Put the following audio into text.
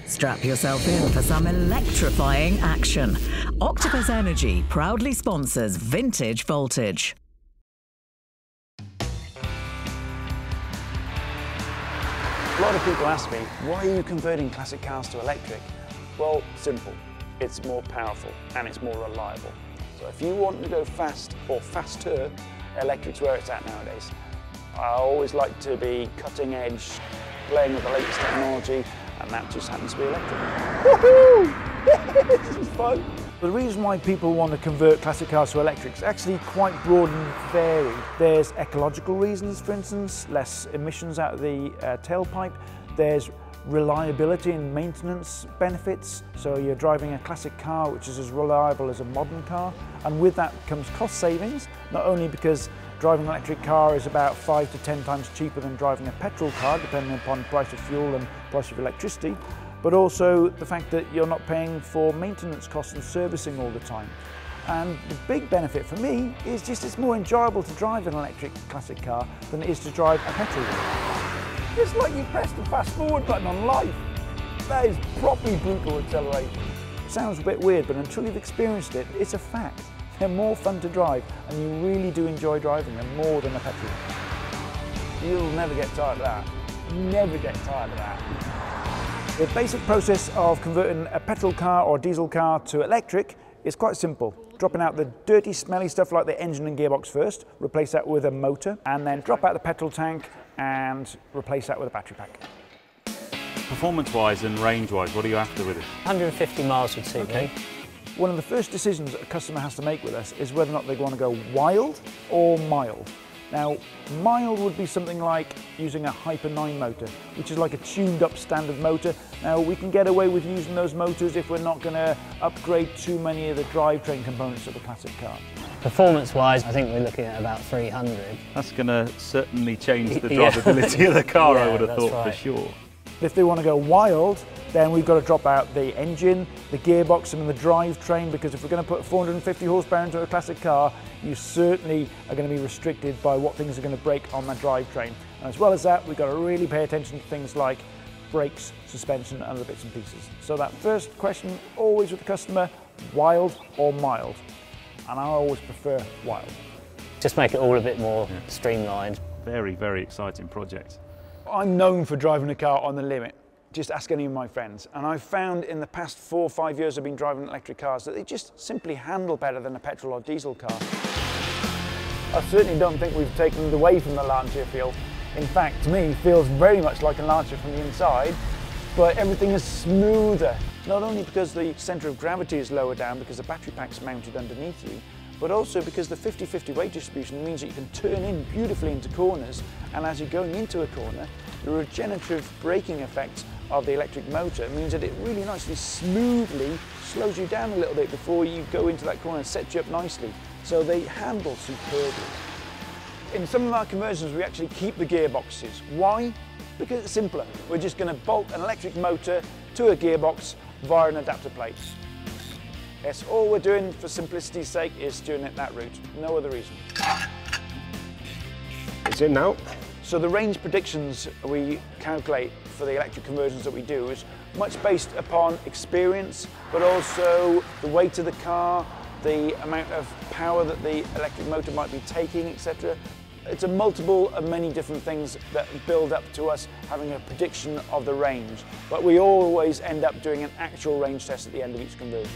Strap yourself in for some electrifying action. Octopus Energy proudly sponsors Vintage Voltage. A lot of people ask me, why are you converting classic cars to electric? Well, simple. It's more powerful and it's more reliable. So if you want to go fast or faster, electric's where it's at nowadays. I always like to be cutting edge, playing with the latest technology, and that just happens to be electric. Woohoo! This is fun. The reason why people want to convert classic cars to electric is actually quite broad and varied. There's ecological reasons, for instance, less emissions out of the tailpipe. There's reliability and maintenance benefits. So you're driving a classic car which is as reliable as a modern car. And with that comes cost savings, not only because driving an electric car is about 5 to 10 times cheaper than driving a petrol car, depending upon price of fuel and price of electricity, but also the fact that you're not paying for maintenance costs and servicing all the time. And the big benefit for me is just it's more enjoyable to drive an electric classic car than it is to drive a petrol one. It's like you press the fast forward button on life. That is properly brutal acceleration. Sounds a bit weird, but until you've experienced it, it's a fact. They're more fun to drive, and you really do enjoy driving them more than a petrol. You'll never get tired of that. Never get tired of that. The basic process of converting a petrol car or diesel car to electric is quite simple. Dropping out the dirty, smelly stuff like the engine and gearbox first, replace that with a motor, and then drop out the petrol tank and replace that with a battery pack. Performance-wise and range-wise, what are you after with it? 150 miles would suit me. One of the first decisions that a customer has to make with us is whether or not they want to go wild or mild. Now, mild would be something like using a Hyper 9 motor, which is like a tuned up standard motor. Now, we can get away with using those motors if we're not going to upgrade too many of the drivetrain components of the classic car. Performance-wise, I think we're looking at about 300. That's going to certainly change the drivability of the car, Yeah, I would have thought, right. for sure. If they want to go wild, then we've got to drop out the engine, the gearbox and the drivetrain, because if we're going to put 450 horsepower into a classic car, you certainly are going to be restricted by what things are going to break on that drivetrain. And as well as that, we've got to really pay attention to things like brakes, suspension and other bits and pieces. So that first question, always with the customer, wild or mild? And I always prefer wild. Just make it all a bit more streamlined. Very, very exciting project. I'm known for driving a car on the limit. Just ask any of my friends. And I've found in the past 4 or 5 years I've been driving electric cars that they just simply handle better than a petrol or diesel car. I certainly don't think we've taken it away from the Lancia feel. In fact, to me, it feels very much like a Lancia from the inside, but everything is smoother. Not only because the centre of gravity is lower down because the battery pack's mounted underneath you, but also because the 50-50 weight distribution means that you can turn in beautifully into corners, and as you're going into a corner, the regenerative braking effect of the electric motor means that it really nicely, smoothly slows you down a little bit before you go into that corner and sets you up nicely. So they handle superbly. In some of our conversions, we actually keep the gearboxes. Why? Because it's simpler. We're just going to bolt an electric motor to a gearbox via an adapter plate. Yes, all we're doing for simplicity's sake is doing it that route, no other reason. Is it now? So the range predictions we calculate for the electric conversions that we do is much based upon experience, but also the weight of the car, the amount of power that the electric motor might be taking, etc. It's a multiple of many different things that build up to us having a prediction of the range, but we always end up doing an actual range test at the end of each conversion.